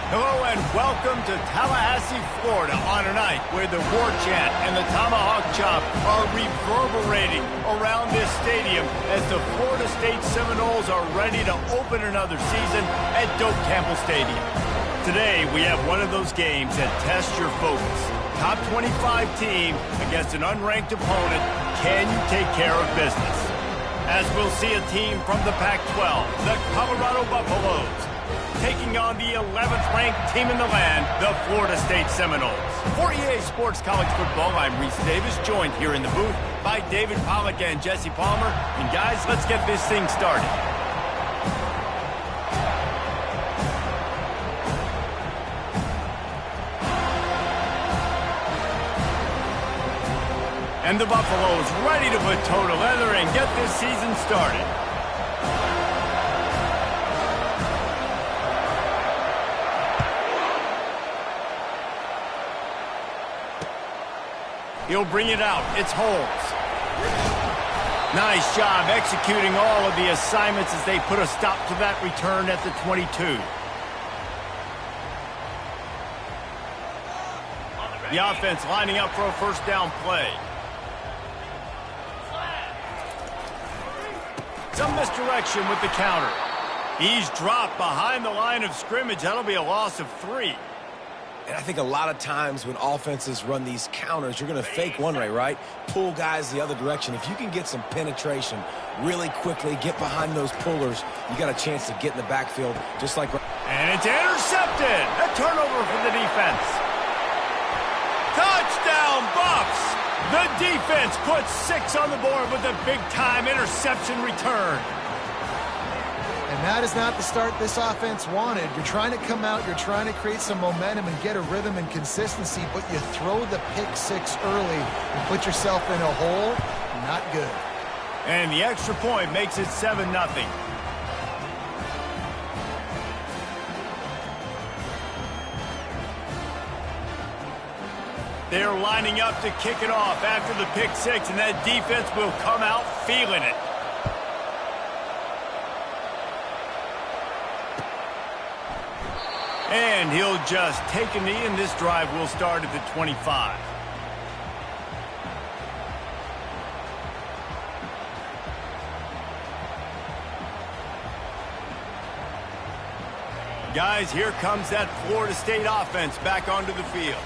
Hello and welcome to Tallahassee, Florida on a night where the war chant and the tomahawk chop are reverberating around this stadium as the Florida State Seminoles are ready to open another season at Doak Campbell Stadium. Today we have one of those games that tests your focus. Top 25 team against an unranked opponent. Can you take care of business? As we'll see a team from the Pac-12, the Colorado Buffaloes, taking on the 11th-ranked team in the land, the Florida State Seminoles. For EA Sports College Football, I'm Reese Davis, joined here in the booth by David Pollack and Jesse Palmer. And guys, let's get this thing started. And the Buffaloes ready to put toe to leather and get this season started. He'll bring it out. It's Holmes. Nice job executing all of the assignments as they put a stop to that return at the 22. The offense lining up for a first down play. Some misdirection with the counter. He's dropped behind the line of scrimmage. That'll be a loss of 3. And I think a lot of times when offenses run these counters, you're going to fake one way, right? Pull guys the other direction. If you can get some penetration really quickly, get behind those pullers, you got a chance to get in the backfield just like... And it's intercepted. A turnover for the defense. Touchdown, Buffs! The defense puts 6 on the board with a big-time interception return. And that is not the start this offense wanted. You're trying to come out, you're trying to create some momentum and get a rhythm and consistency, but you throw the pick 6 early and put yourself in a hole. Not good. And the extra point makes it 7-0. They're lining up to kick it off after the pick 6, and that defense will come out feeling it. And he'll just take a knee, and this drive will start at the 25. Guys, here comes that Florida State offense back onto the field.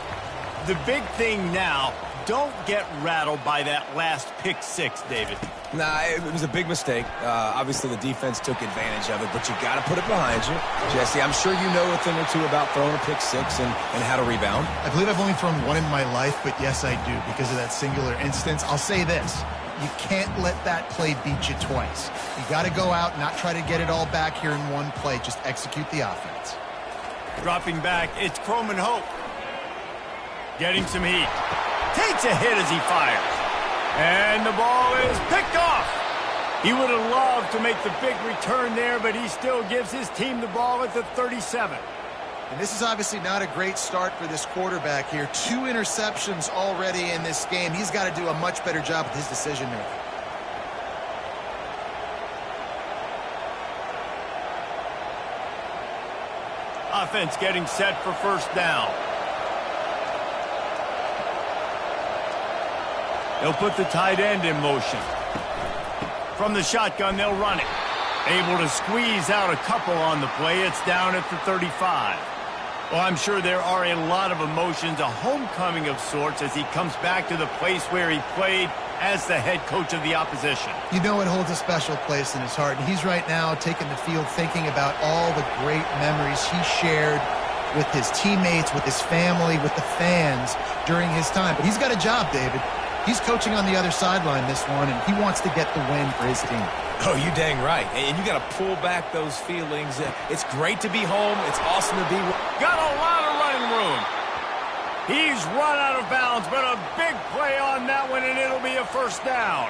The big thing now, don't get rattled by that last pick 6, David. Nah, it was a big mistake. Obviously, the defense took advantage of it, but you got to put it behind you. Jesse, I'm sure you know a thing or two about throwing a pick 6 and how to rebound. I believe I've only thrown one in my life, but yes, I do, because of that singular instance. I'll say this. You can't let that play beat you twice. You got to go out and not try to get it all back here in one play. Just execute the offense. Dropping back, it's Croman Hope. Getting some heat. Takes a hit as he fires. And the ball is picked off. He would have loved to make the big return there, but he still gives his team the ball at the 37. And this is obviously not a great start for this quarterback here. 2 interceptions already in this game. He's got to do a much better job with his decision-making. Offense getting set for first down. They'll put the tight end in motion. From the shotgun, they'll run it. Able to squeeze out a couple on the play. It's down at the 35. Well, I'm sure there are a lot of emotions, a homecoming of sorts as he comes back to the place where he played as the head coach of the opposition. You know it holds a special place in his heart, and he's right now taking the field thinking about all the great memories he shared with his teammates, with his family, with the fans during his time. But he's got a job, David. He's coaching on the other sideline this one, and he wants to get the win for his team. Oh, you dang right. And you got to pull back those feelings. It's great to be home. It's awesome to be... Got a lot of running room. He's run out of bounds, but a big play on that one, and it'll be a first down.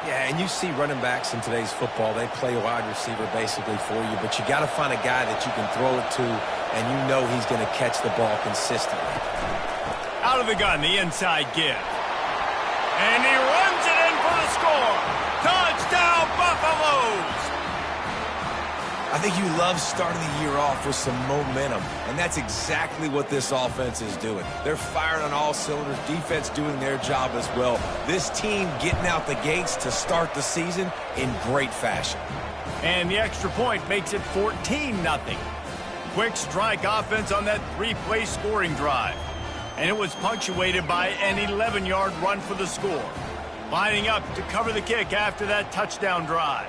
Yeah, and you see running backs in today's football. They play wide receiver basically for you, but you got to find a guy that you can throw it to, and you know he's going to catch the ball consistently. Out of the gun, the inside give. And he runs it in for the score. Touchdown, Buffaloes! I think you love starting the year off with some momentum, and that's exactly what this offense is doing. They're firing on all cylinders, defense doing their job as well. This team getting out the gates to start the season in great fashion. And the extra point makes it 14-0. Quick strike offense on that three-play scoring drive. And it was punctuated by an 11-yard run for the score. Lining up to cover the kick after that touchdown drive.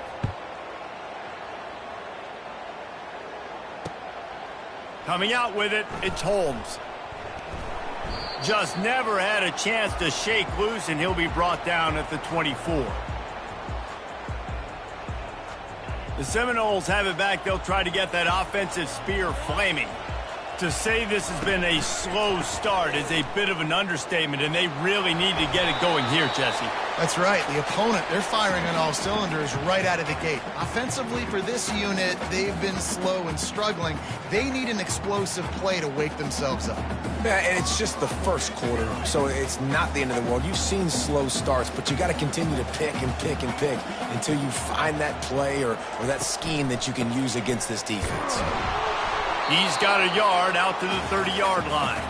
Coming out with it, it's Holmes. Just never had a chance to shake loose, and he'll be brought down at the 24. The Seminoles have it back. They'll try to get that offensive spear flaming. To say this has been a slow start is a bit of an understatement, and they really need to get it going here, Jesse. That's right. The opponent, they're firing on all cylinders right out of the gate. Offensively for this unit, they've been slow and struggling. They need an explosive play to wake themselves up. Yeah, and it's just the first quarter, so it's not the end of the world. You've seen slow starts, but you got to continue to pick and pick and pick until you find that play or that scheme that you can use against this defense. He's got a yard out to the 30-yard line.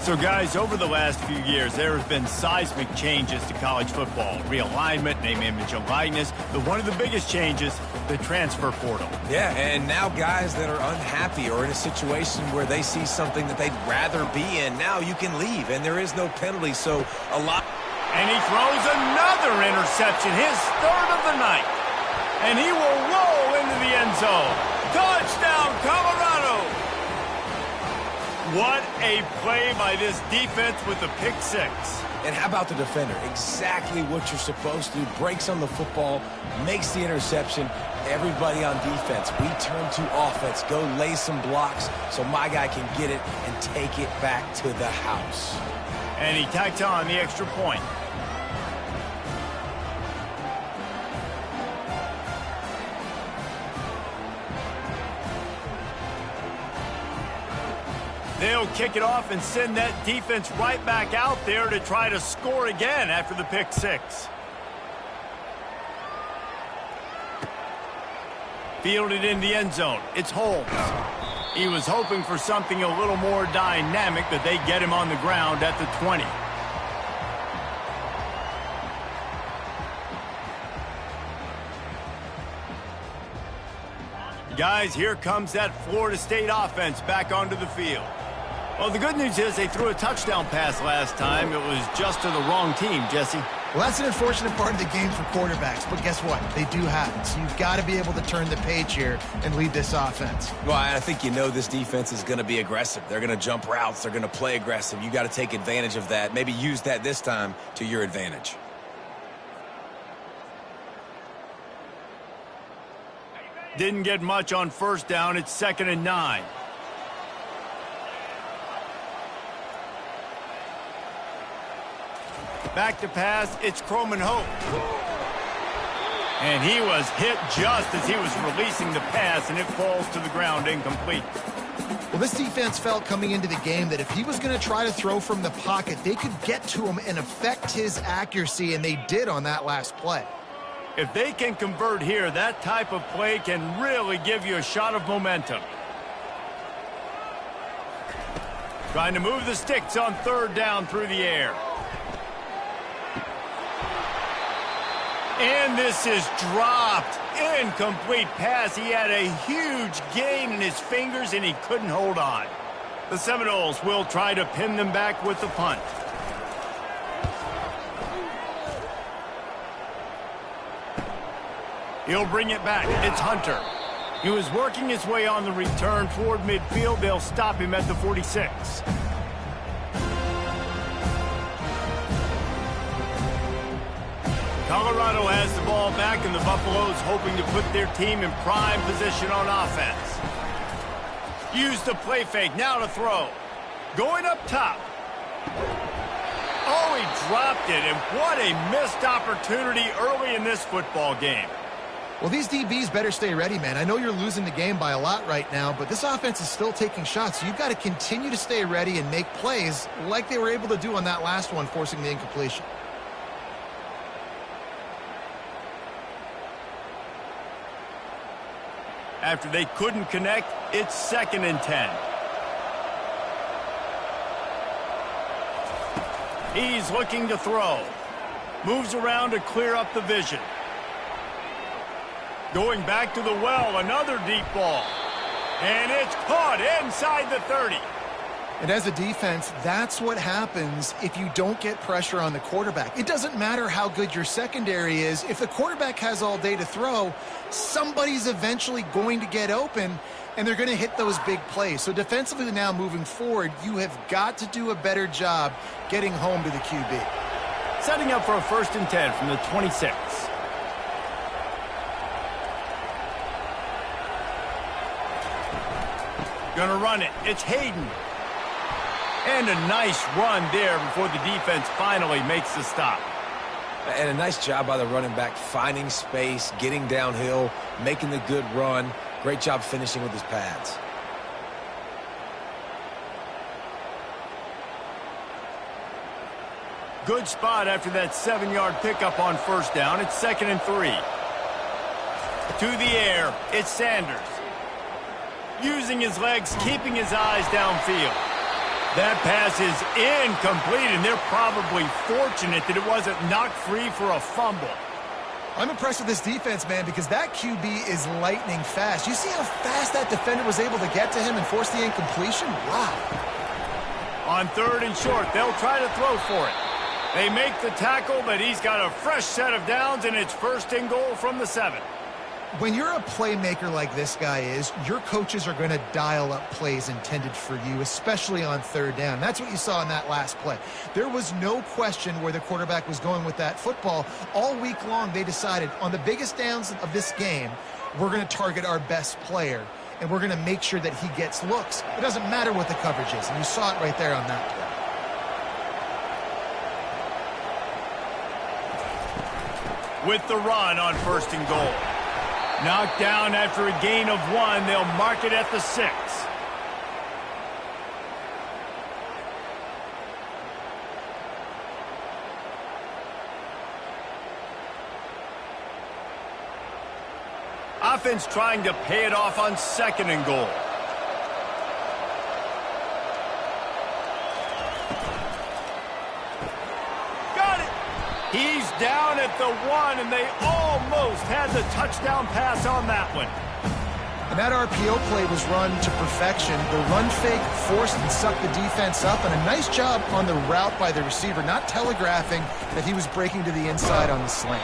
So, guys, over the last few years, there have been seismic changes to college football. Realignment, name, image, and likeness. But one of the biggest changes, the transfer portal. Yeah, and now guys that are unhappy or in a situation where they see something that they'd rather be in, now you can leave, and there is no penalty, so a lot... And he throws another interception, his third of the night. And he will roll into the end zone. Touchdown, Colorado! What a play by this defense with the pick six. And how about the defender? Exactly what you're supposed to do. Breaks on the football, makes the interception. Everybody on defense, we turn to offense. Go lay some blocks so my guy can get it and take it back to the house. And he tacks on the extra point. They'll kick it off and send that defense right back out there to try to score again after the pick six. Fielded in the end zone. It's Holmes. He was hoping for something a little more dynamic, but they get him on the ground at the 20. Guys, here comes that Florida State offense back onto the field. Well, the good news is they threw a touchdown pass last time. It was just to the wrong team, Jesse. Well, that's an unfortunate part of the game for quarterbacks, but guess what? They do have it, so you've got to be able to turn the page here and lead this offense. Well, I think you know this defense is going to be aggressive. They're going to jump routes. They're going to play aggressive. You got to take advantage of that. Maybe use that this time to your advantage. Didn't get much on first down. It's 2nd and 9. Back to pass, it's Croman Hope. And he was hit just as he was releasing the pass, and it falls to the ground incomplete. Well, this defense felt coming into the game that if he was going to try to throw from the pocket, they could get to him and affect his accuracy, and they did on that last play. If they can convert here, that type of play can really give you a shot of momentum. Trying to move the sticks on 3rd down through the air. And this is dropped. Incomplete pass. He had a huge gain in his fingers, and he couldn't hold on. The Seminoles will try to pin them back with the punt. He'll bring it back. It's Hunter. He was working his way on the return toward midfield. They'll stop him at the 46. Colorado has the ball back, and the Buffaloes hoping to put their team in prime position on offense. Use the play fake. Now to throw. Going up top. Oh, he dropped it, and what a missed opportunity early in this football game. Well, these DBs better stay ready, man. I know you're losing the game by a lot right now, but this offense is still taking shots. So you've got to continue to stay ready and make plays like they were able to do on that last one, forcing the incompletion. After they couldn't connect, it's 2nd and 10. He's looking to throw. Moves around to clear up the vision. Going back to the well, another deep ball. And it's caught inside the 30. And as a defense, that's what happens if you don't get pressure on the quarterback. It doesn't matter how good your secondary is. If the quarterback has all day to throw, somebody's eventually going to get open, and they're going to hit those big plays. So defensively now moving forward, you have got to do a better job getting home to the QB. Setting up for a 1st and 10 from the 26. Gonna run it. It's Hayden. And a nice run there before the defense finally makes the stop. And a nice job by the running back, finding space, getting downhill, making the good run. Great job finishing with his pads. Good spot after that 7-yard pickup on 1st down. It's 2nd and 3. To the air, it's Sanders. Using his legs, keeping his eyes downfield. That pass is incomplete, and they're probably fortunate that it wasn't knocked free for a fumble. I'm impressed with this defense, man, because that QB is lightning fast. You see how fast that defender was able to get to him and force the incompletion? Wow. On 3rd and short, they'll try to throw for it. They make the tackle, but he's got a fresh set of downs, and it's 1st and goal from the 7. When you're a playmaker like this guy is, your coaches are going to dial up plays intended for you, especially on 3rd down. That's what you saw in that last play. There was no question where the quarterback was going with that football. All week long, they decided on the biggest downs of this game, we're going to target our best player, and we're going to make sure that he gets looks. It doesn't matter what the coverage is, and you saw it right there on that play. With the run on 1st and goal. Knocked down after a gain of 1. They'll mark it at the 6. Offense trying to pay it off on 2nd and goal. He's down at the 1, and they almost had the touchdown pass on that one. And that RPO play was run to perfection. The run fake forced and sucked the defense up, and a nice job on the route by the receiver, not telegraphing that he was breaking to the inside on the slant.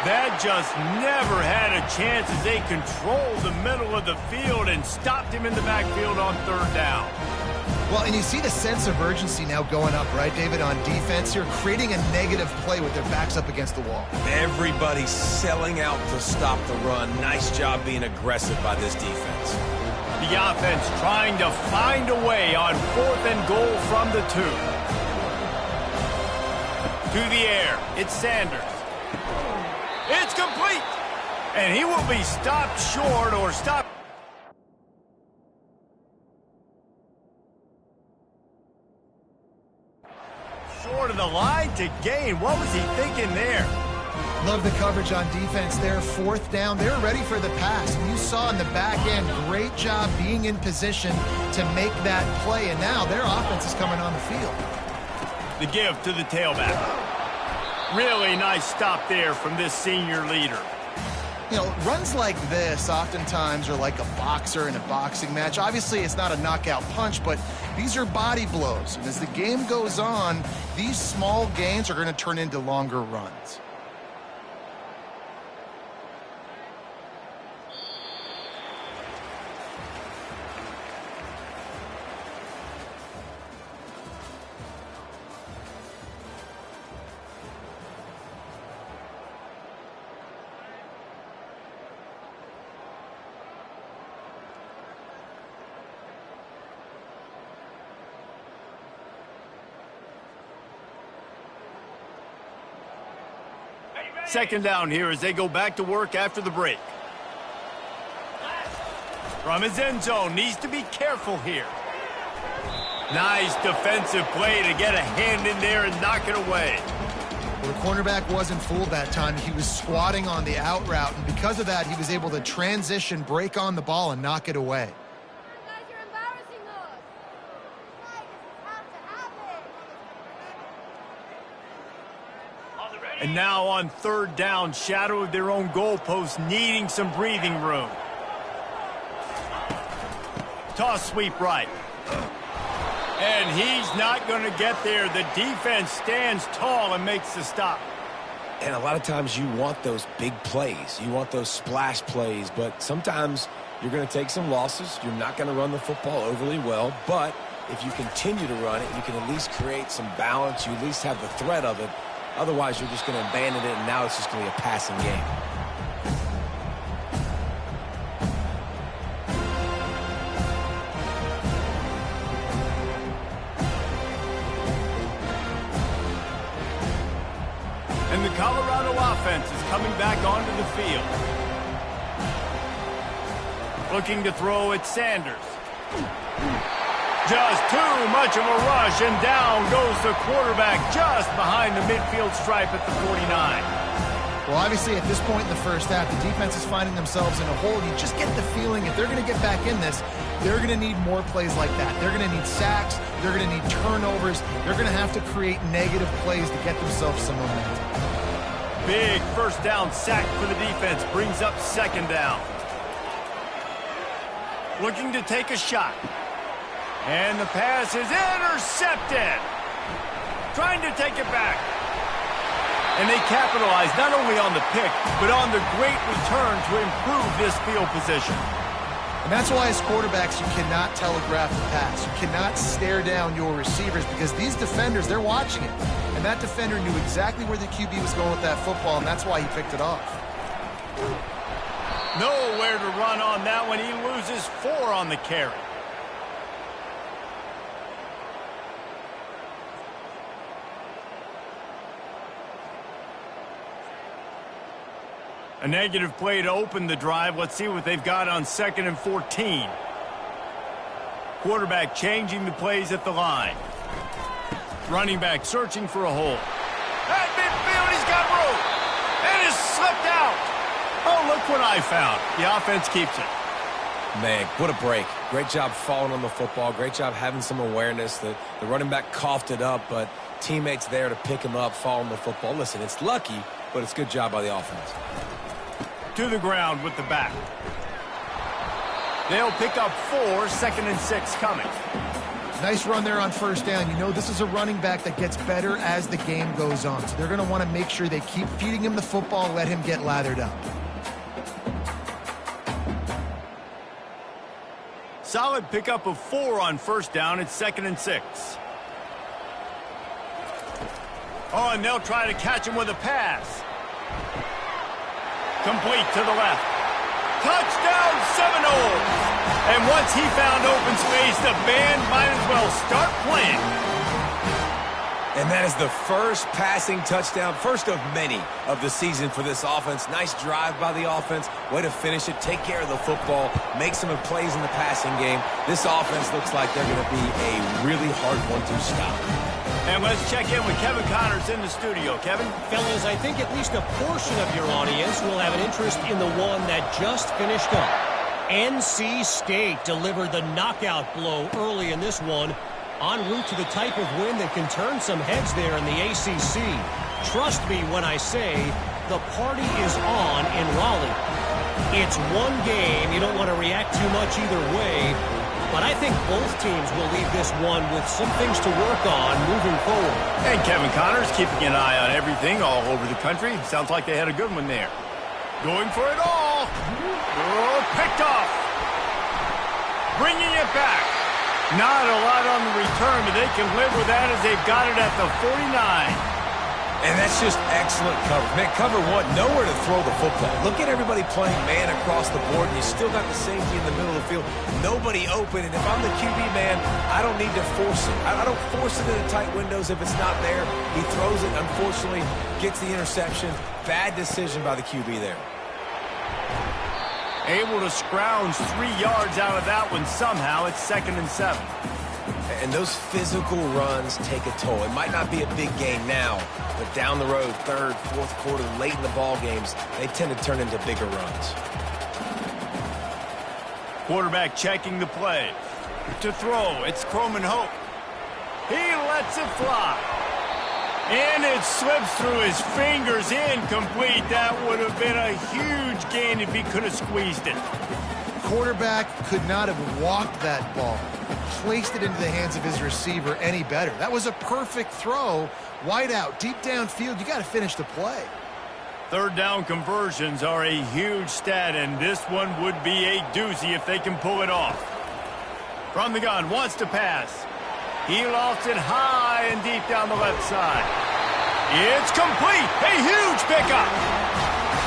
That just never had a chance as they controlled the middle of the field and stopped him in the backfield on 3rd down. Well, and you see the sense of urgency now going up, right, David, on defense here, creating a negative play with their backs up against the wall. Everybody's selling out to stop the run. Nice job being aggressive by this defense. The offense trying to find a way on 4th and goal from the 2. To the air, it's Sanders. It's complete! And he will be stopped short or stopped. Short of the line to gain. What was he thinking there? Love the coverage on defense there. 4th down. They're ready for the pass. And you saw in the back end, great job being in position to make that play. And now their offense is coming on the field. The give to the tailback. Really nice stop there from this senior leader. You know, runs like this oftentimes are like a boxer in a boxing match. Obviously, it's not a knockout punch, but these are body blows. And as the game goes on, these small gains are going to turn into longer runs. Second down here as they go back to work after the break. From his end zone, needs to be careful here. Nice defensive play to get a hand in there and knock it away. Well, the cornerback wasn't fooled that time. He was squatting on the out route, and because of that, he was able to transition, break on the ball, and knock it away. Guys, you're embarrassing us. Guys, this has to happen. And now on third down, shadow of their own goalpost, needing some breathing room. Toss sweep right. And he's not going to get there. The defense stands tall and makes the stop. And a lot of times you want those big plays. You want those splash plays. But sometimes you're going to take some losses. You're not going to run the football overly well. But if you continue to run it, you can at least create some balance. You at least have the threat of it. Otherwise, you're just going to abandon it, and now it's just going to be a passing game. And the Colorado offense is coming back onto the field. Looking to throw at Sanders. Just too much of a rush, and down goes the quarterback just behind the midfield stripe at the 49. Well, obviously, at this point in the first half, the defense is finding themselves in a hole. You just get the feeling if they're going to get back in this, they're going to need more plays like that. They're going to need sacks. They're going to need turnovers. They're going to have to create negative plays to get themselves some momentum. Big first down sack for the defense brings up second down. Looking to take a shot. And the pass is intercepted. Trying to take it back. And they capitalize not only on the pick, but on the great return to improve this field position. And that's why as quarterbacks, you cannot telegraph the pass. You cannot stare down your receivers because these defenders, they're watching it. And that defender knew exactly where the QB was going with that football, and that's why he picked it off. Nowhere to run on that one. He loses 4 on the carry. A negative play to open the drive. Let's see what they've got on 2nd and 14. Quarterback changing the plays at the line. Running back searching for a hole. At midfield, he's got room. And it's slipped out. Oh, look what I found. The offense keeps it. Man, what a break. Great job falling on the football. Great job having some awareness. The running back coughed it up, but teammates there to pick him up, fall on the football. Listen, it's lucky, but it's a good job by the offense. To the ground with the back. They'll pick up 4, 2nd and 6 coming. Nice run there on first down. You know this is a running back that gets better as the game goes on. So they're going to want to make sure they keep feeding him the football and let him get lathered up. Solid pickup of 4 on first down. It's 2nd and 6. Oh, and they'll try to catch him with a pass. Complete to the left. Touchdown Seminoles! And once he found open space, the band might as well start playing. And that is the first passing touchdown, first of many of the season for this offense. Nice drive by the offense. Way to finish it, take care of the football, make some plays in the passing game. This offense looks like they're going to be a really hard one to stop. And let's check in with Kevin Connors in the studio. Kevin? Fellas, I think at least a portion of your audience will have an interest in the one that just finished up. NC State delivered the knockout blow early in this one, en route to the type of win that can turn some heads there in the ACC. Trust me when I say the party is on in Raleigh. It's one game. You don't want to react too much either way. But I think both teams will leave this one with some things to work on moving forward. And Kevin Connors keeping an eye on everything all over the country. Sounds like they had a good one there. Going for it all. Oh, picked off. Bringing it back. Not a lot on the return, but they can live with that as they've got it at the 49. And that's just excellent coverage. Man, cover 1, nowhere to throw the football. Look at everybody playing man across the board, and you still got the safety in the middle of the field. Nobody open, and if I'm the QB, man, I don't need to force it. I don't force it into tight windows if it's not there. He throws it, unfortunately, gets the interception. Bad decision by the QB there. Able to scrounge 3 yards out of that one somehow. It's 2nd and 7. And those physical runs take a toll. It might not be a big game now, but down the road, third, fourth quarter, late in the ball games, they tend to turn into bigger runs. Quarterback checking the play. To throw, it's Croman Hope. He lets it fly. And it slips through his fingers, incomplete. That would have been a huge gain if he could have squeezed it. Quarterback could not have walked that ball, placed it into the hands of his receiver any better. That was a perfect throw. Wide out, deep downfield, you got to finish the play. Third down conversions are a huge stat, and this one would be a doozy if they can pull it off. From the gun, wants to pass. He lofts it high and deep down the left side. It's complete. A huge pickup.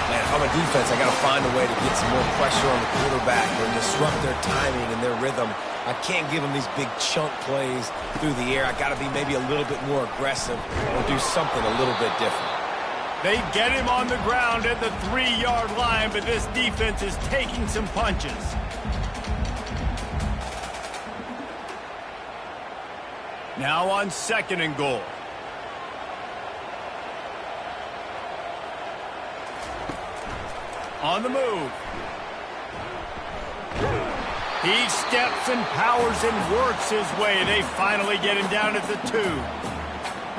Man, if I'm a defense, I got to find a way to get some more pressure on the quarterback or disrupt their timing and their rhythm. I can't give them these big chunk plays through the air. I got to be maybe a little bit more aggressive or do something a little bit different. They get him on the ground at the 3-yard line, but this defense is taking some punches. Now on 2nd and goal. On the move. He steps and powers and works his way. They finally get him down at the 2.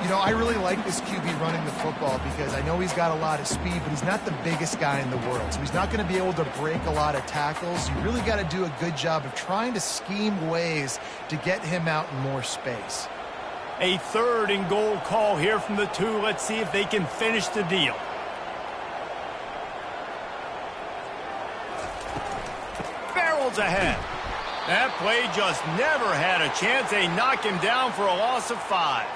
You know, I really like this QB running the football because I know he's got a lot of speed, but he's not the biggest guy in the world. So he's not going to be able to break a lot of tackles. You really got to do a good job of trying to scheme ways to get him out in more space. A 3rd and goal call here from the 2. Let's see if they can finish the deal. Barrels ahead. That play just never had a chance. They knock him down for a loss of 5.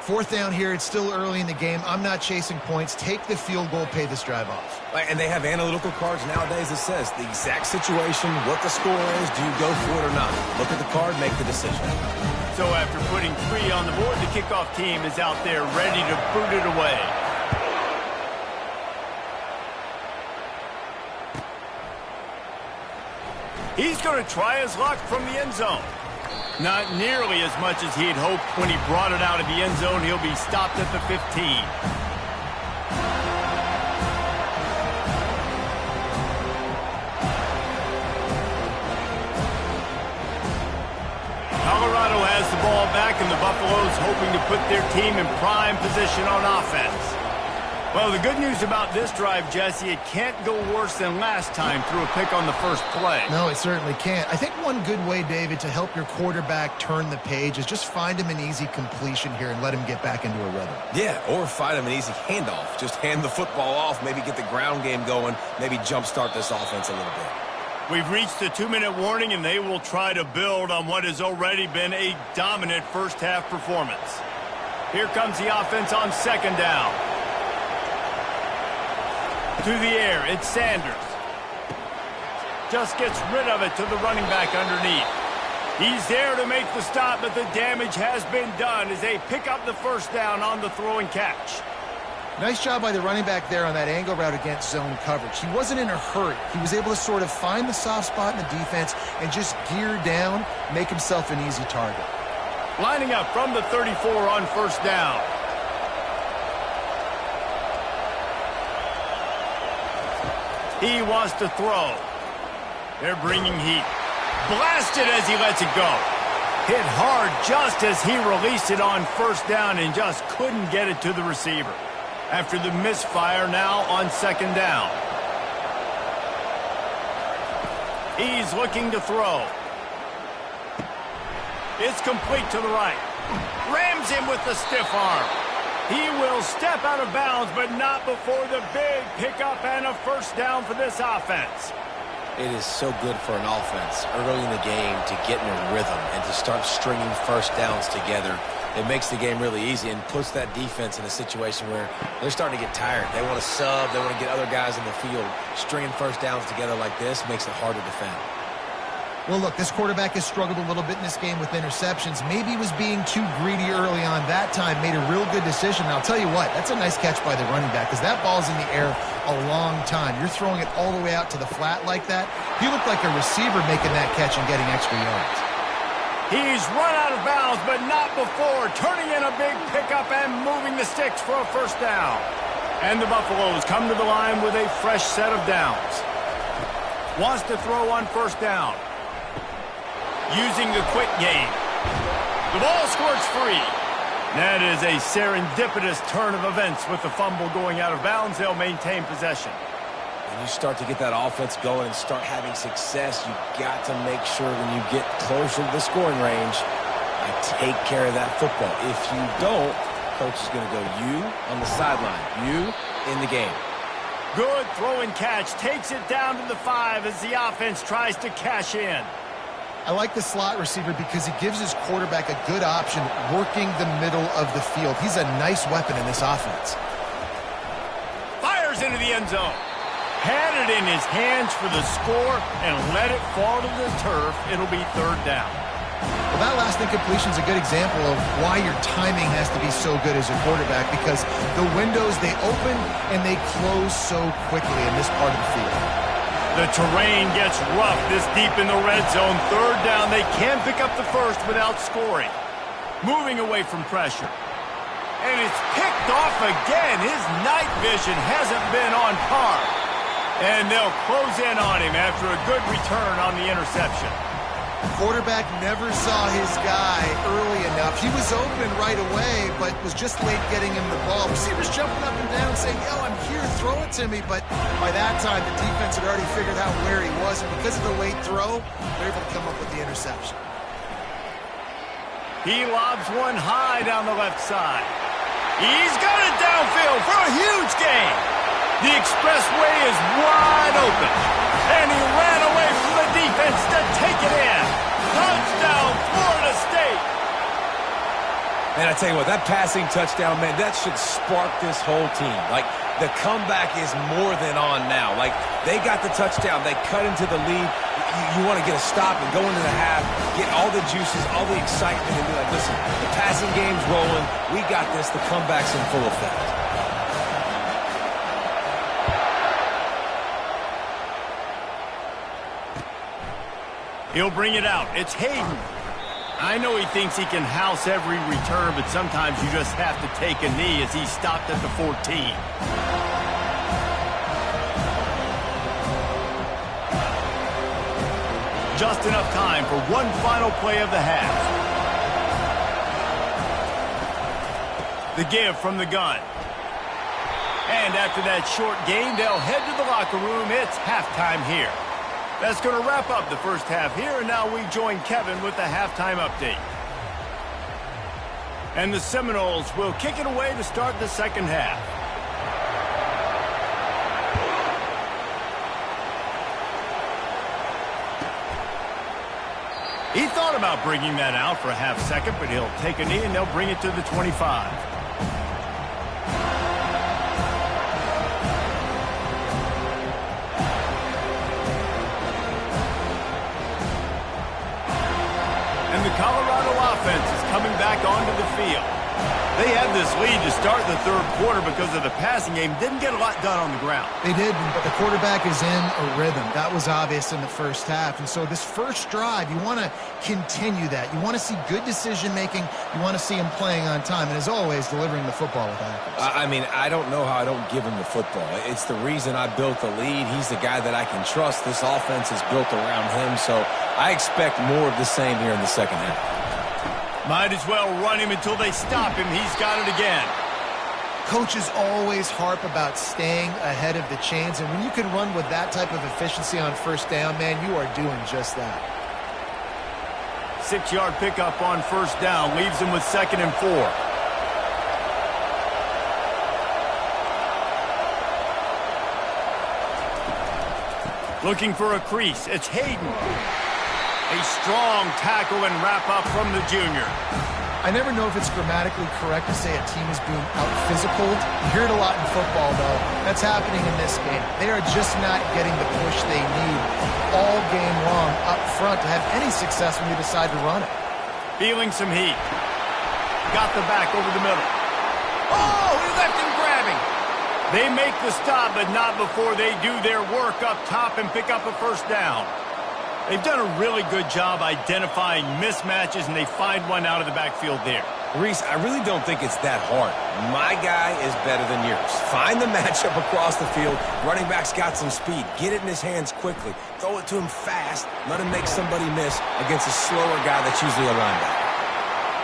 4th down here. It's still early in the game. I'm not chasing points. Take the field goal, pay this drive off. And they have analytical cards nowadays that says the exact situation, what the score is, do you go for it or not? Look at the card, make the decision. So after putting 3 on the board, the kickoff team is out there ready to boot it away. He's going to try his luck from the end zone. Not nearly as much as he had hoped when he brought it out of the end zone. He'll be stopped at the 15. Colorado has the ball back, and the Buffaloes hoping to put their team in prime position on offense. Well, the good news about this drive, Jesse, it can't go worse than last time through a pick on the first play. No, it certainly can't. I think one good way, David, to help your quarterback turn the page is just find him an easy completion here and let him get back into a rhythm. Yeah, or find him an easy handoff. Just hand the football off, maybe get the ground game going, maybe jumpstart this offense a little bit. We've reached the 2-minute warning, and they will try to build on what has already been a dominant first-half performance. Here comes the offense on 2nd down. To the air, it's Sanders. Just gets rid of it to the running back underneath. He's there to make the stop, but the damage has been done as they pick up the first down on the throw and catch. Nice job by the running back there on that angle route against zone coverage. He wasn't in a hurry. He was able to sort of find the soft spot in the defense and just gear down, make himself an easy target. Lining up from the 34 on first down. He wants to throw. They're bringing heat. Blasted as he lets it go. Hit hard just as he released it on first down and just couldn't get it to the receiver. After the misfire, now on 2nd down. He's looking to throw. It's complete to the right. Rams him with the stiff arm. He will step out of bounds, but not before the big pickup and a first down for this offense. It is so good for an offense early in the game to get in a rhythm and to start stringing first downs together. It makes the game really easy and puts that defense in a situation where they're starting to get tired. They want to sub. They want to get other guys in the field. Stringing first downs together like this makes it hard to defend. Well, look, this quarterback has struggled a little bit in this game with interceptions. Maybe he was being too greedy early on. That time made a real good decision. And I'll tell you what, that's a nice catch by the running back because that ball's in the air a long time. You're throwing it all the way out to the flat like that. He looked like a receiver making that catch and getting extra yards. He's run out of bounds, but not before turning in a big pickup and moving the sticks for a first down. And the Buffaloes come to the line with a fresh set of downs. Wants to throw on first down. Using the quick game. The ball squirts free. That is a serendipitous turn of events with the fumble going out of bounds. They'll maintain possession. When you start to get that offense going and start having success, you've got to make sure when you get closer to the scoring range, you take care of that football. If you don't, coach is going to go you on the sideline, you in the game. Good throw and catch. Takes it down to the 5 as the offense tries to cash in. I like the slot receiver because he gives his quarterback a good option working the middle of the field. He's a nice weapon in this offense. Fires into the end zone. Had it in his hands for the score and let it fall to the turf. It'll be third down. Well, that last incompletion is a good example of why your timing has to be so good as a quarterback, because the windows, they open and they close so quickly in this part of the field. The terrain gets rough this deep in the red zone. Third down, they can pick up the first without scoring. Moving away from pressure. And it's picked off again. His night vision hasn't been on par. And they'll close in on him after a good return on the interception. Quarterback never saw his guy early enough. He was open right away, but was just late getting him the ball. Receivers jumping up and down saying, yo, I'm here, throw it to me. But by that time, the defense had already figured out where he was. And because of the late throw, they're able to come up with the interception. He lobs one high down the left side. He's got it downfield for a huge gain. The expressway is wide open. And he ran away from the defense to take it in. Touchdown, Florida State. Man, I tell you what, that passing touchdown, man, that should spark this whole team. Like, the comeback is more than on now. Like, they got the touchdown. They cut into the lead. You want to get a stop and go into the half, get all the juices, all the excitement, and be like, listen, the passing game's rolling. We got this. The comeback's in full effect. He'll bring it out. It's Hayden. I know he thinks he can house every return, but sometimes you just have to take a knee as he stopped at the 14. Just enough time for one final play of the half. The give from the gun. And after that short gain, they'll head to the locker room. It's halftime here. That's going to wrap up the first half here, and now we join Kevin with the halftime update. And the Seminoles will kick it away to start the second half. He thought about bringing that out for a half second, but he'll take a knee and they'll bring it to the 25. And the Colorado offense is coming back onto the field. They had this lead to start the third quarter because of the passing game. Didn't get a lot done on the ground. They did, but the quarterback is in a rhythm. That was obvious in the first half. And so this first drive, you want to continue that. You want to see good decision-making. You want to see him playing on time. And as always, delivering the football with accuracy. I mean, I don't know how I don't give him the football. It's the reason I built the lead. He's the guy that I can trust. This offense is built around him. So I expect more of the same here in the second half. Might as well run him until they stop him. He's got it again. Coaches always harp about staying ahead of the chains, and when you can run with that type of efficiency on first down, man, you are doing just that. 6-yard pickup on first down. Leaves him with 2nd and 4. Looking for a crease. It's Hayden. A strong tackle and wrap-up from the junior. I never know if it's grammatically correct to say a team is being out-physicaled. You hear it a lot in football, though. That's happening in this game. They are just not getting the push they need all game long up front to have any success when you decide to run it. Feeling some heat. Got the back over the middle. Oh, he left him grabbing. They make the stop, but not before they do their work up top and pick up a first down. They've done a really good job identifying mismatches, and they find one out of the backfield there. Reese, I really don't think it's that hard. My guy is better than yours. Find the matchup across the field. Running back's got some speed. Get it in his hands quickly. Throw it to him fast. Let him make somebody miss against a slower guy that's usually a linebacker.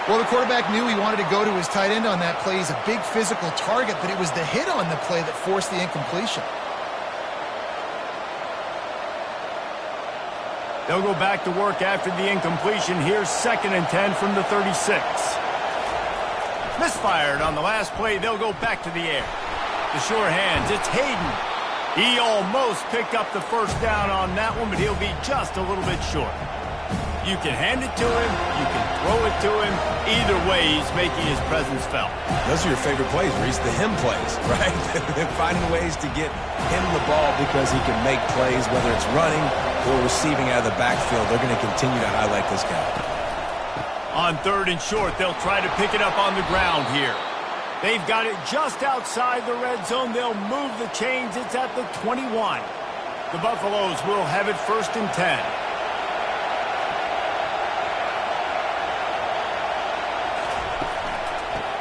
Well, the quarterback knew he wanted to go to his tight end on that play. He's a big physical target, but it was the hit on the play that forced the incompletion. They'll go back to work after the incompletion. Here's 2nd and 10 from the 36. Misfired on the last play. They'll go back to the air. The sure hands. It's Hayden. He almost picked up the first down on that one, but he'll be just a little bit short. You can hand it to him. You can throw it to him. Either way, he's making his presence felt. Those are your favorite plays, Reese, the him plays, right? Finding ways to get him the ball because he can make plays, whether it's running or receiving out of the backfield. They're going to continue to highlight this guy. On 3rd and short, they'll try to pick it up on the ground here. They've got it just outside the red zone. They'll move the chains. It's at the 21. The Buffaloes will have it 1st and 10.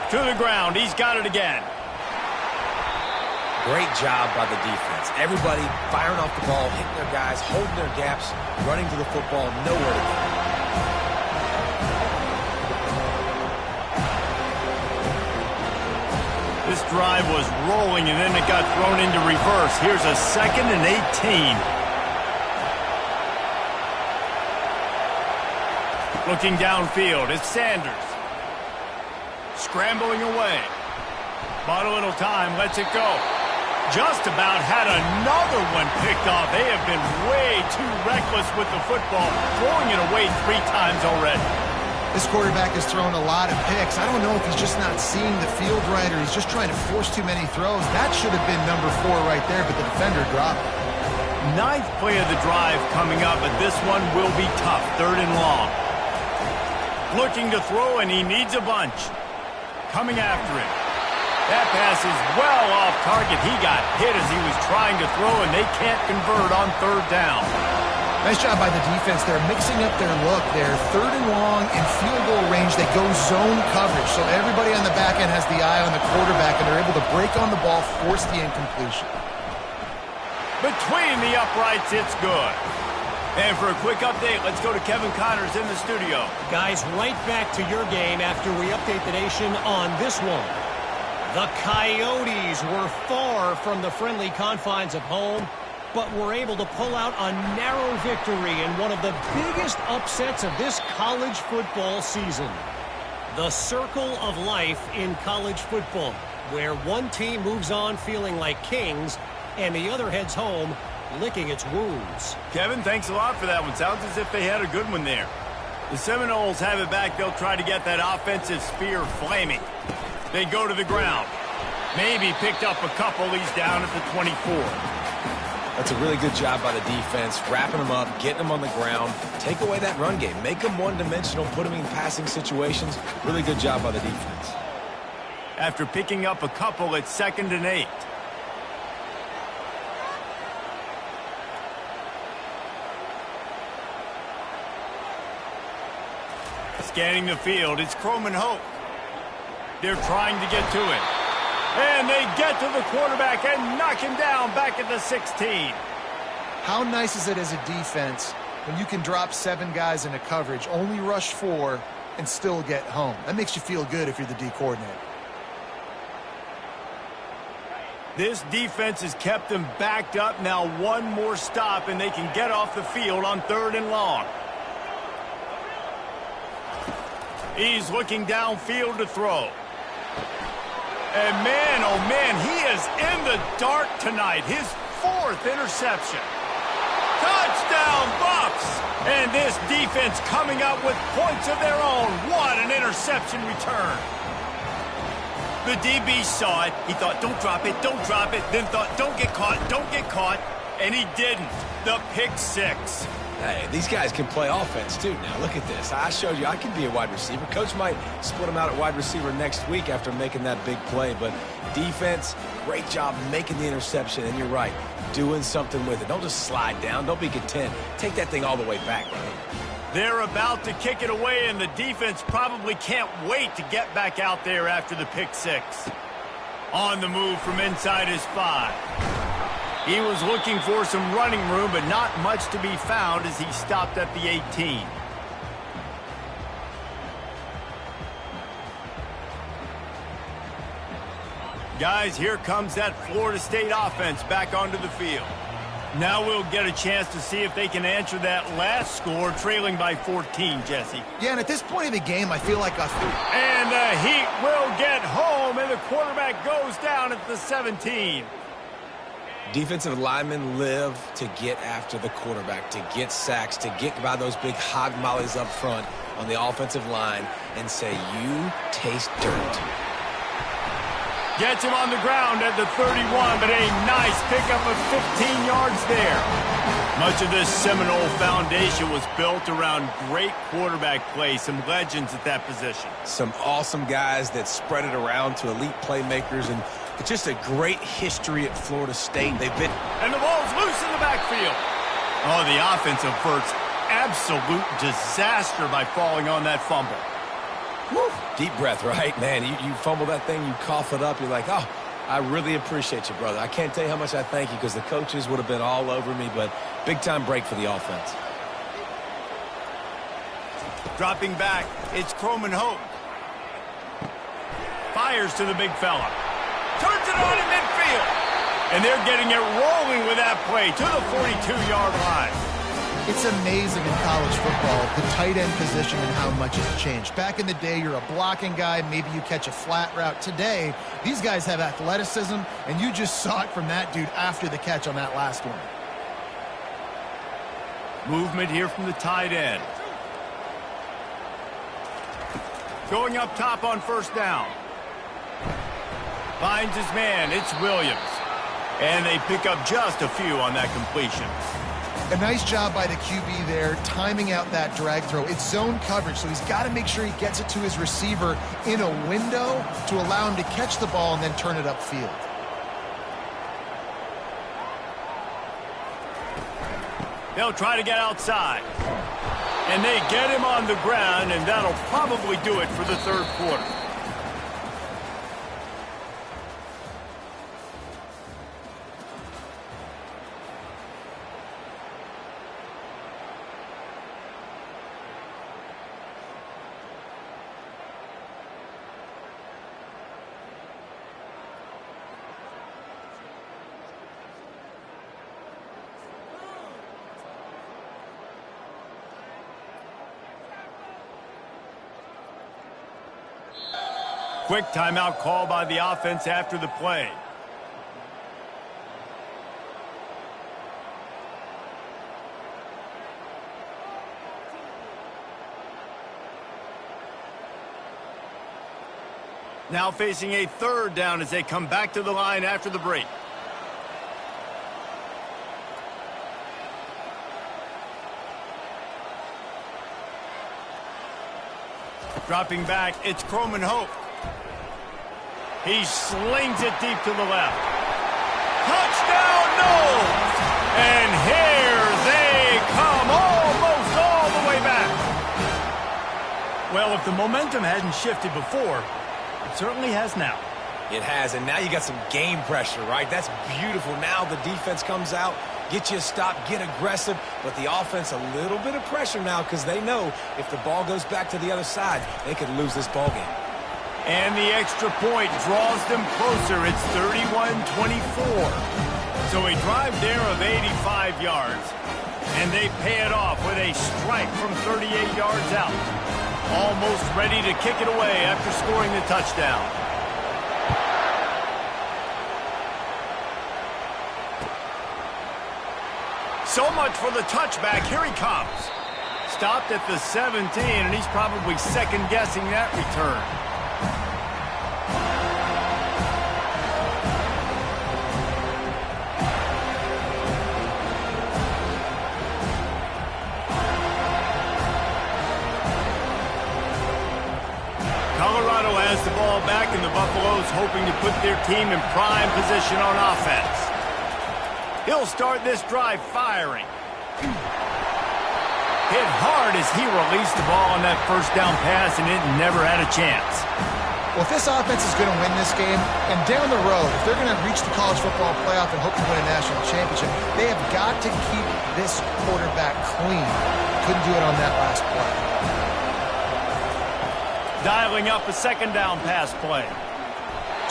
To the ground. He's got it again. Great job by the defense. Everybody firing off the ball, hitting their guys, holding their gaps, running to the football, nowhere to go. This drive was rolling, and then it got thrown into reverse. Here's a 2nd and 18. Looking downfield, it's Sanders. Scrambling away. Bought a little time, lets it go. Just about had another one picked off. They have been way too reckless with the football, throwing it away 3 times already. This quarterback has thrown a lot of picks. I don't know if he's just not seeing the field right or he's just trying to force too many throws. That should have been number 4 right there, but the defender dropped it. 9th play of the drive coming up, but this one will be tough. 3rd and long. Looking to throw, and he needs a bunch. Coming after him. That pass is well off target. He got hit as he was trying to throw, and they can't convert on 3rd down. Nice job by the defense. They're mixing up their look. They're 3rd and long in field goal range. They go zone coverage, so everybody on the back end has the eye on the quarterback, and they're able to break on the ball, force the incompletion. Between the uprights, it's good. And for a quick update, let's go to Kevin Connors in the studio. Guys, right back to your game after we update the nation on this one. The Coyotes were far from the friendly confines of home, but were able to pull out a narrow victory in one of the biggest upsets of this college football season. The circle of life in college football, where one team moves on feeling like kings and the other heads home licking its wounds. Kevin, thanks a lot for that one. Sounds as if they had a good one there. The Seminoles have it back. They'll try to get that offensive spear flaming. They go to the ground. Maybe picked up a couple. He's down at the 24. That's a really good job by the defense, wrapping them up, getting them on the ground. Take away that run game. Make them one-dimensional, put them in passing situations. Really good job by the defense. After picking up a couple, it's 2nd and 8. Scanning the field, it's Croman Hope. They're trying to get to it. And they get to the quarterback and knock him down back at the 16. How nice is it as a defense when you can drop 7 guys into coverage, only rush 4, and still get home? That makes you feel good if you're the D coordinator. This defense has kept them backed up. Now one more stop, and they can get off the field on 3rd and long. He's looking downfield to throw. And man, oh man, he is in the dark tonight. His 4th interception. Touchdown, Buffs! And this defense coming up with points of their own. What an interception return. The DB saw it. He thought, don't drop it, don't drop it. Then thought, don't get caught, don't get caught. And he didn't. The pick 6. Hey, these guys can play offense, too, now. Look at this. I showed you I can be a wide receiver. Coach might split them out at wide receiver next week after making that big play. But defense, great job making the interception. And you're right, doing something with it. Don't just slide down. Don't be content. Take that thing all the way back, right? They're about to kick it away, and the defense probably can't wait to get back out there after the pick six. On the move from inside his 5. He was looking for some running room, but not much to be found as he stopped at the 18. Guys, here comes that Florida State offense back onto the field. Now we'll get a chance to see if they can answer that last score, trailing by 14, Jesse. Yeah, and at this point of the game, I feel like And the Heat will get home, and the quarterback goes down at the 17. Defensive linemen live to get after the quarterback, to get sacks, to get by those big hog mollies up front on the offensive line and say, you taste dirt. Gets him on the ground at the 31, but a nice pickup of 15 yards there. Much of this Seminole foundation was built around great quarterback play, some legends at that position. Some awesome guys that spread it around to elite playmakers, and just a great history at Florida State. They've been... And the ball's loose in the backfield. Oh, the offense averts absolute disaster by falling on that fumble. Woo. Deep breath, right? Man, you fumble that thing, you cough it up, you're like, oh, I really appreciate you, brother. I can't tell you how much I thank you because the coaches would have been all over me, but big-time break for the offense. Dropping back, it's Croman Hope. Fires to the big fella. Turns it on in midfield. And they're getting it rolling with that play to the 42-yard line. It's amazing in college football, the tight end position and how much has changed. Back in the day, you're a blocking guy, maybe you catch a flat route. Today, these guys have athleticism, and you just saw it from that dude after the catch on that last one. Movement here from the tight end. Going up top on first down. Finds his man, it's Williams. And they pick up just a few on that completion. A nice job by the QB there, timing out that drag throw. It's zone coverage, so he's got to make sure he gets it to his receiver in a window to allow him to catch the ball and then turn it upfield. They'll try to get outside. And they get him on the ground, and that'll probably do it for the third quarter. Quick timeout call by the offense after the play. Now facing a third down as they come back to the line after the break. Dropping back, it's Croman Hope. He slings it deep to the left. Touchdown, no! And here they come, almost all the way back. Well, if the momentum hadn't shifted before, it certainly has now. It has, and now you got some game pressure, right? That's beautiful. Now the defense comes out, get you a stop, get aggressive, but the offense a little bit of pressure now because they know if the ball goes back to the other side, they could lose this ball game. And the extra point draws them closer. It's 31-24. So a drive there of 85 yards. And they pay it off with a strike from 38 yards out. Almost ready to kick it away after scoring the touchdown. So much for the touchback. Here he comes. Stopped at the 17, and he's probably second-guessing that return. their team in prime position on offense. He'll start this drive firing. Hit hard as he released the ball on that first down pass, and it never had a chance. Well, if this offense is going to win this game, and down the road, if they're going to reach the college football playoff and hope to win a national championship, they have got to keep this quarterback clean. Couldn't do it on that last play. Dialing up a second down pass play.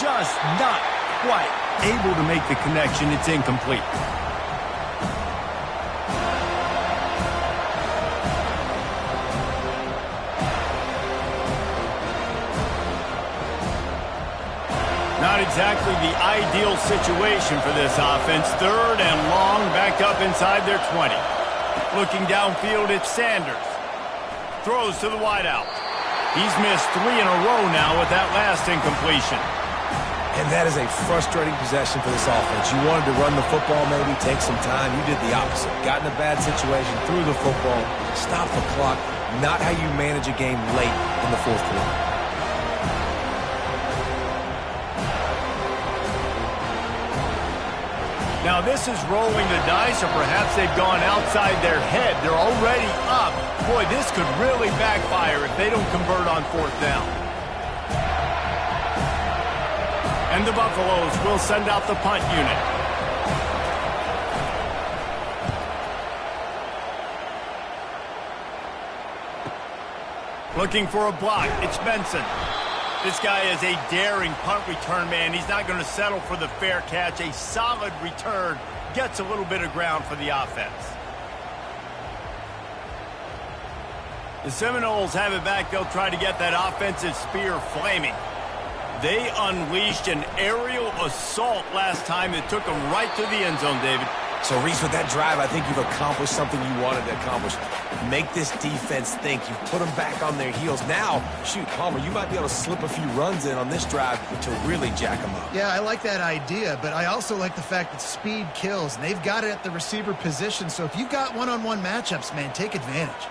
Just not quite able to make the connection. It's incomplete. Not exactly the ideal situation for this offense. Third and long, back up inside their 20. Looking downfield, it's Sanders. Throws to the wideout. He's missed 3 in a row now with that last incompletion. And that is a frustrating possession for this offense. You wanted to run the football, maybe take some time. You did the opposite. Got in a bad situation, threw the football, stopped the clock. Not how you manage a game late in the fourth quarter. Now this is rolling the dice, or perhaps they've gone outside their head. They're already up. Boy, this could really backfire if they don't convert on fourth down. And the Buffaloes will send out the punt unit. Looking for a block. It's Benson. This guy is a daring punt return man. He's not going to settle for the fair catch. A solid return gets a little bit of ground for the offense. The Seminoles have it back. They'll try to get that offensive spear flaming. They unleashed an aerial assault last time that took them right to the end zone, David. So, Reese, with that drive, I think you've accomplished something you wanted to accomplish. Make this defense think. You've put them back on their heels. Now, shoot, Palmer, you might be able to slip a few runs in on this drive to really jack them up. Yeah, I like that idea, but I also like the fact that speed kills, and they've got it at the receiver position. So if you've got one-on-one matchups, man, take advantage.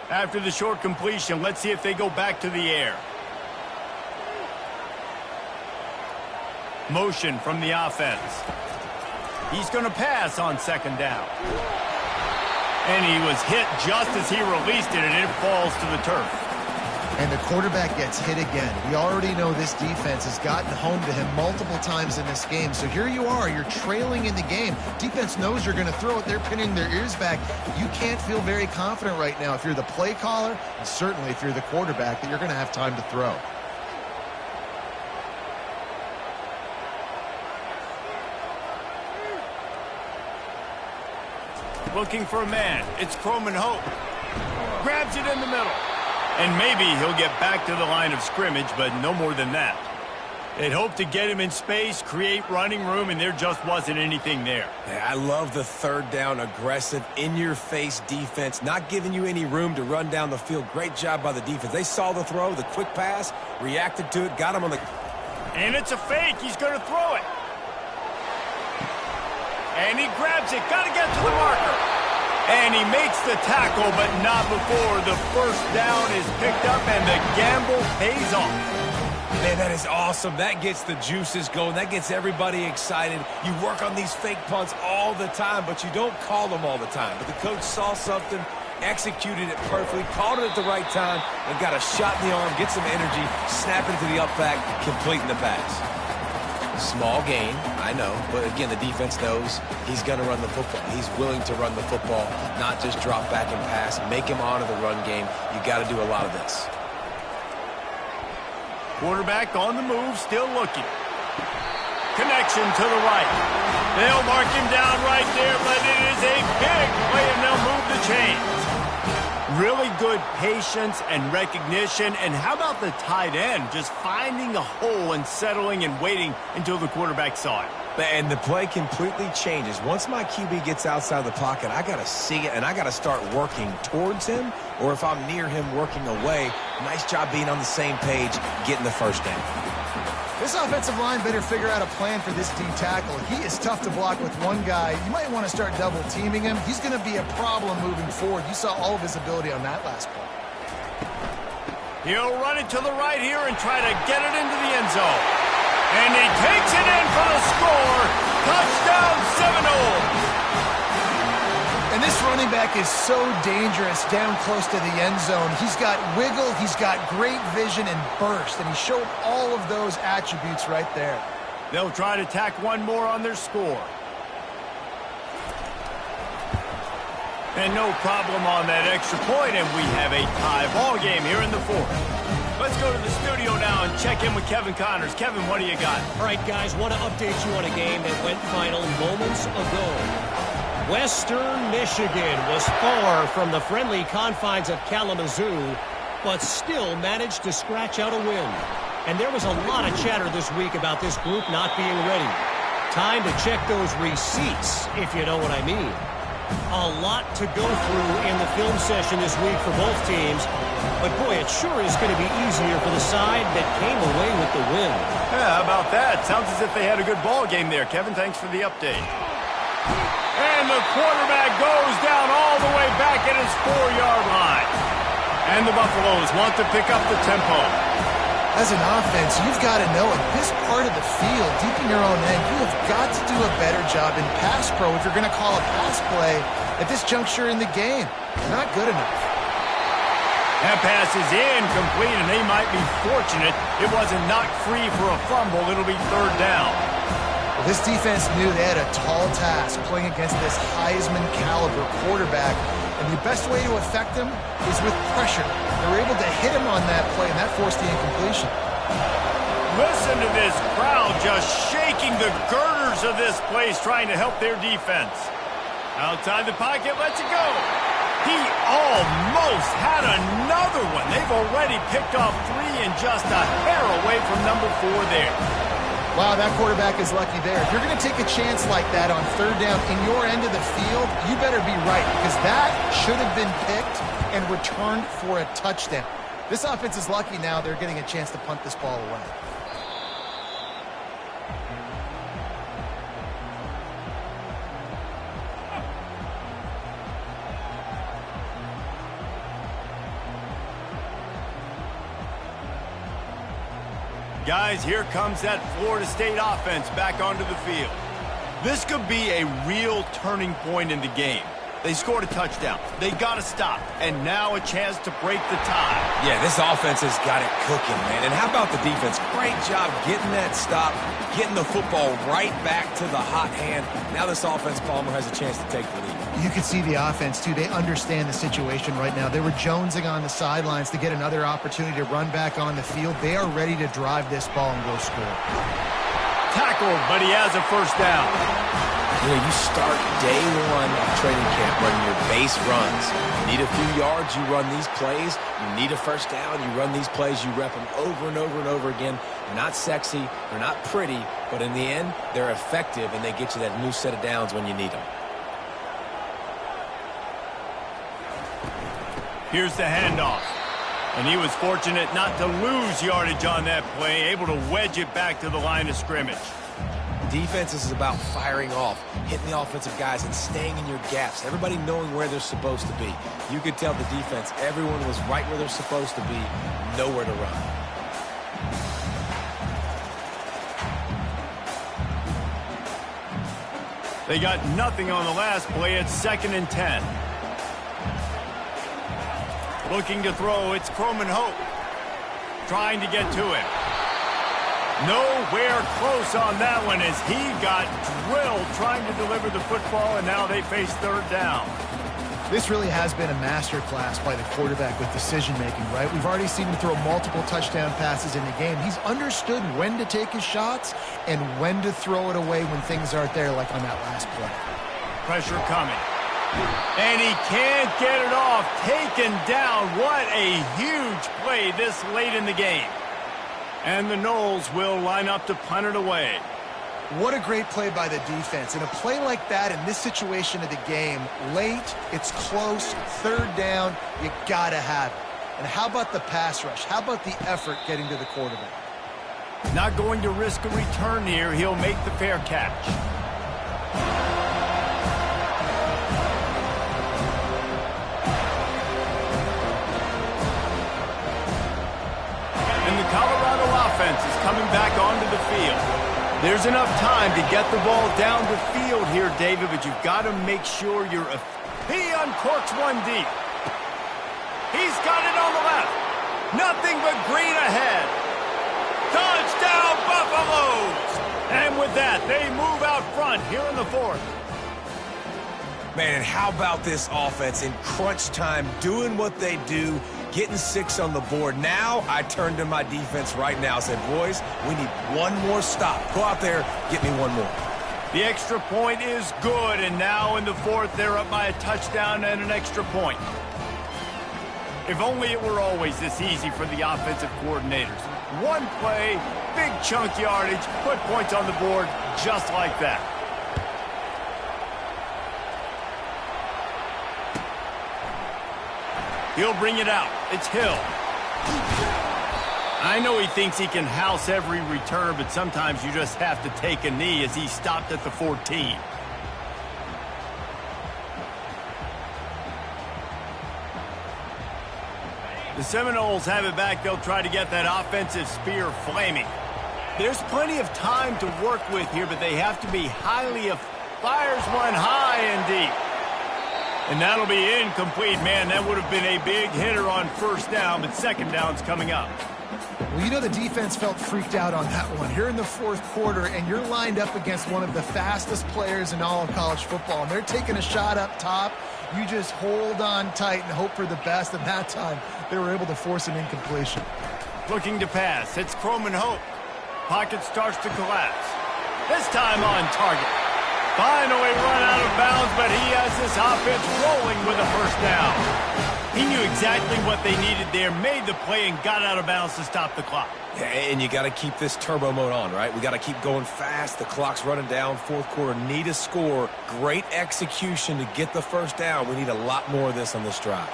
After the short completion, let's see if they go back to the air. Motion from the offense. He's going to pass on second down. And he was hit just as he released it, and it falls to the turf. And the quarterback gets hit again. We already know this defense has gotten home to him multiple times in this game. So here you are, you're trailing in the game. Defense knows you're going to throw it. They're pinning their ears back. You can't feel very confident right now if you're the play caller, and certainly if you're the quarterback, that you're going to have time to throw. Looking for a man. It's Croman Hope. Grabs it in the middle. And maybe he'll get back to the line of scrimmage, but no more than that. They'd hope to get him in space, create running room, and there just wasn't anything there. Yeah, I love the third down, aggressive, in-your-face defense, not giving you any room to run down the field. Great job by the defense. They saw the throw, the quick pass, reacted to it, got him on the... And it's a fake. He's going to throw it. And he grabs it. Got to get to the marker. And he makes the tackle, but not before the first down is picked up and the gamble pays off. Man, that is awesome. That gets the juices going. That gets everybody excited. You work on these fake punts all the time, but you don't call them all the time. But the coach saw something, executed it perfectly, called it at the right time, and got a shot in the arm, get some energy, snap into the up back, completing the pass. Small gain, I know, but again, the defense knows he's going to run the football. He's willing to run the football, not just drop back and pass, make him honor the run game. You got to do a lot of this. Quarterback on the move, still looking. Connection to the right. They'll mark him down right there, but it is a big play, and they'll move the chains. Really good patience and recognition. And how about the tight end just finding a hole and settling and waiting until the quarterback saw it? And the play completely changes. Once my QB gets outside the pocket, I got to see it, and I got to start working towards him, or if I'm near him, working away. Nice job being on the same page, getting the first down. This offensive line better figure out a plan for this D tackle. He is tough to block with one guy. You might want to start double teaming him. He's going to be a problem moving forward. You saw all of his ability on that last play. He'll run it to the right here and try to get it into the end zone. And he takes it in for the score. Touchdown Seminoles. And this running back is so dangerous down close to the end zone. He's got wiggle, he's got great vision and burst, and he showed all of those attributes right there. They'll try to tack one more on their score. And no problem on that extra point, and we have a tie ball game here in the fourth. Let's go to the studio now and check in with Kevin Connors. Kevin, what do you got? All right, guys, want to update you on a game that went final moments ago. Western Michigan was far from the friendly confines of Kalamazoo, but still managed to scratch out a win. And there was a lot of chatter this week about this group not being ready. Time to check those receipts, if you know what I mean. A lot to go through in the film session this week for both teams, but boy, it sure is going to be easier for the side that came away with the win. Yeah, how about that? Sounds as if they had a good ball game there. Kevin, thanks for the update. And the quarterback goes down all the way back at his 4-yard line. And the Buffaloes want to pick up the tempo. As an offense, you've got to know at this part of the field, deep in your own end, you have got to do a better job in pass pro if you're going to call a pass play at this juncture in the game. Not good enough. That pass is incomplete, and they might be fortunate it wasn't knocked free for a fumble. It'll be third down. Well, this defense knew they had a tall task playing against this Heisman-caliber quarterback, and the best way to affect him is with pressure. They were able to hit him on that play, and that forced the incompletion. Listen to this crowd just shaking the girders of this place, trying to help their defense. Outside the pocket, lets it go. He almost had another one. They've already picked off 3 and just a hair away from number 4 there. Wow, that quarterback is lucky there. If you're going to take a chance like that on third down in your end of the field, you better be right, because that should have been picked and returned for a touchdown. This offense is lucky now they're getting a chance to punt this ball away. Guys, here comes that Florida State offense back onto the field. This could be a real turning point in the game. They scored a touchdown. They got to stop. And now a chance to break the tie. Yeah, this offense has got it cooking, man. And how about the defense? Great job getting that stop, getting the football right back to the hot hand. Now this offense, Palmer, has a chance to take the lead. You can see the offense, too. They understand the situation right now. They were jonesing on the sidelines to get another opportunity to run back on the field. They are ready to drive this ball and go score. Tackled, but he has a first down. You know, you start day one of training camp running your base runs. You need a few yards, you run these plays. You need a first down, you run these plays. You rep them over and over and over again. They're not sexy, they're not pretty, but in the end, they're effective, and they get you that new set of downs when you need them. Here's the handoff. And he was fortunate not to lose yardage on that play, able to wedge it back to the line of scrimmage. Defense is about firing off, hitting the offensive guys, and staying in your gaps. Everybody knowing where they're supposed to be. You could tell the defense, everyone was right where they're supposed to be, nowhere to run. They got nothing on the last play. It's 2nd and 10. Looking to throw, it's Croman Hope. Trying to get to him. Nowhere close on that one as he got drilled trying to deliver the football, and now they face third down. This really has been a masterclass by the quarterback with decision-making, right? We've already seen him throw multiple touchdown passes in the game. He's understood when to take his shots and when to throw it away when things aren't there, like on that last play. Pressure coming. And he can't get it off. Taken down. What a huge play this late in the game. And the Noles will line up to punt it away. What a great play by the defense. And a play like that in this situation of the game, late, it's close, third down, you got to have it. And how about the pass rush? How about the effort getting to the quarterback? Not going to risk a return here. He'll make the fair catch. And the Colorado offense is coming back onto the field. There's enough time to get the ball down the field here, David, but you've got to make sure you're... He uncorks one deep. He's got it on the left. Nothing but green ahead. Touchdown, Buffaloes! And with that, they move out front here in the fourth. Man, and how about this offense in crunch time, doing what they do, getting 6 on the board. Now I turn to my defense right now and said, boys, we need one more stop. Go out there, get me one more. The extra point is good, and now in the fourth, they're up by a touchdown and an extra point. If only it were always this easy for the offensive coordinators. One play, big chunk yardage, put points on the board just like that. He'll bring it out. It's Hill. I know he thinks he can house every return, but sometimes you just have to take a knee as he stopped at the 14. The Seminoles have it back. They'll try to get that offensive spear flaming. There's plenty of time to work with here, but they have to be highly... Fires one high and deep. And that'll be incomplete. Man, that would have been a big hitter on first down, but second down's coming up. Well, you know the defense felt freaked out on that one. You're in the fourth quarter, and you're lined up against one of the fastest players in all of college football, and they're taking a shot up top. You just hold on tight and hope for the best, and that time they were able to force an incompletion. Looking to pass. It's Croman Hope. Pocket starts to collapse. This time on target. Finally run out of bounds, but he has this offense rolling with a first down. He knew exactly what they needed there, made the play, and got out of bounds to stop the clock. Yeah, and you got to keep this turbo mode on, right? We got to keep going fast. The clock's running down. Fourth quarter, need a score. Great execution to get the first down. We need a lot more of this on this drive.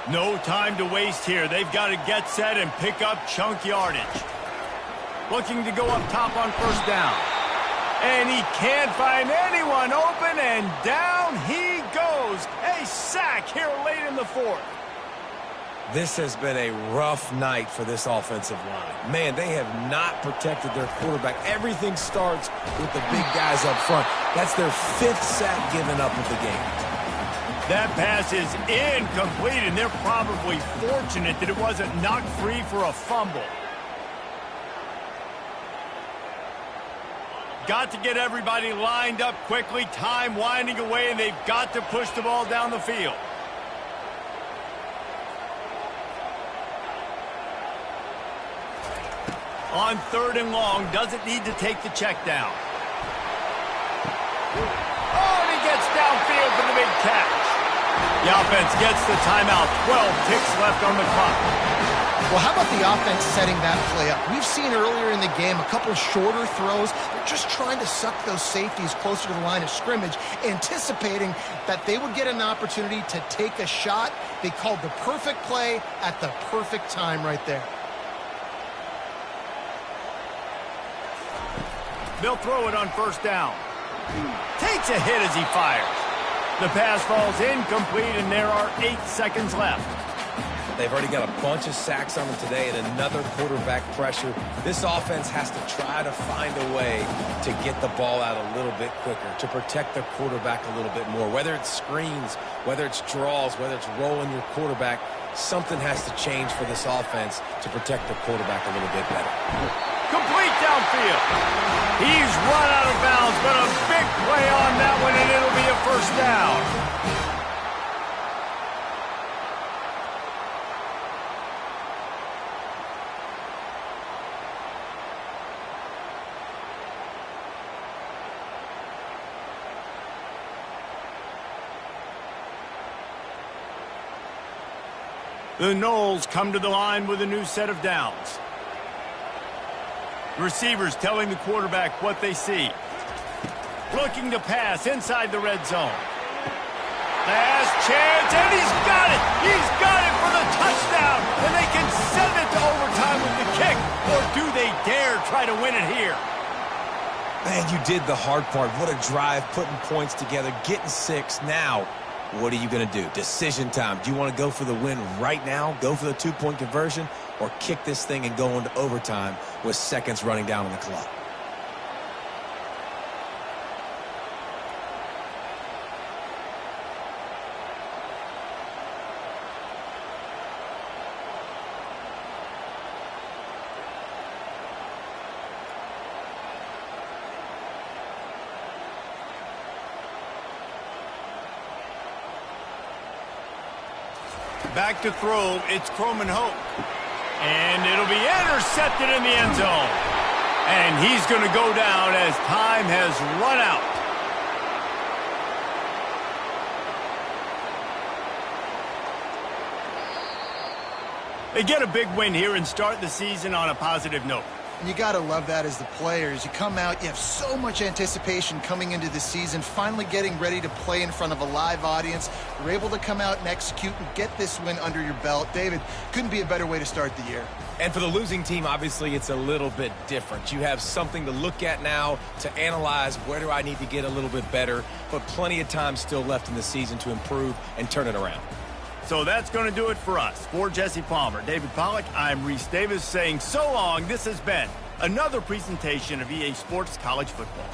No time to waste here. They've got to get set and pick up chunk yardage. Looking to go up top on first down. And he can't find anyone open, and down he goes. A sack here late in the fourth. This has been a rough night for this offensive line. Man, they have not protected their quarterback. Everything starts with the big guys up front. That's their 5th sack given up of the game. That pass is incomplete, and they're probably fortunate that it wasn't knocked free for a fumble. Got to get everybody lined up quickly. Time winding away, and they've got to push the ball down the field. On 3rd and long, doesn't need to take the check down. Oh, and he gets downfield for the big catch. The offense gets the timeout. 12 ticks left on the clock. Well, how about the offense setting that play up? We've seen earlier in the game a couple shorter throws. They're just trying to suck those safeties closer to the line of scrimmage, anticipating that they would get an opportunity to take a shot. They called the perfect play at the perfect time right there. They'll throw it on first down. Takes a hit as he fires. The pass falls incomplete, and there are 8 seconds left. They've already got a bunch of sacks on them today and another quarterback pressure. This offense has to try to find a way to get the ball out a little bit quicker, to protect their quarterback a little bit more. Whether it's screens, whether it's draws, whether it's rolling your quarterback, something has to change for this offense to protect their quarterback a little bit better. Complete downfield. He's run out of bounds, but a big play on that one, and it'll be a first down. The Noles come to the line with a new set of downs. The receivers telling the quarterback what they see. Looking to pass inside the red zone. Last chance, and he's got it! He's got it for the touchdown! And they can send it to overtime with the kick. Or do they dare try try to win it here. Man, you did the hard part. What a drive, putting points together, getting 6. Now, what are you going to do? Decision time. Do you want to go for the win right now, go for the 2-point conversion, or kick this thing and go into overtime with seconds running down on the clock? Back to throw, it's Croman Hope. And it'll be intercepted in the end zone. And he's going to go down as time has run out. They get a big win here and start the season on a positive note. You got to love that as the players. You come out, you have so much anticipation coming into the season, finally getting ready to play in front of a live audience. You're able to come out and execute and get this win under your belt. David, couldn't be a better way to start the year. And for the losing team, obviously, it's a little bit different. You have something to look at now to analyze where do I need to get a little bit better, but plenty of time still left in the season to improve and turn it around. So that's going to do it for us. For Jesse Palmer, David Pollack, I'm Reese Davis saying so long. This has been another presentation of EA Sports College Football.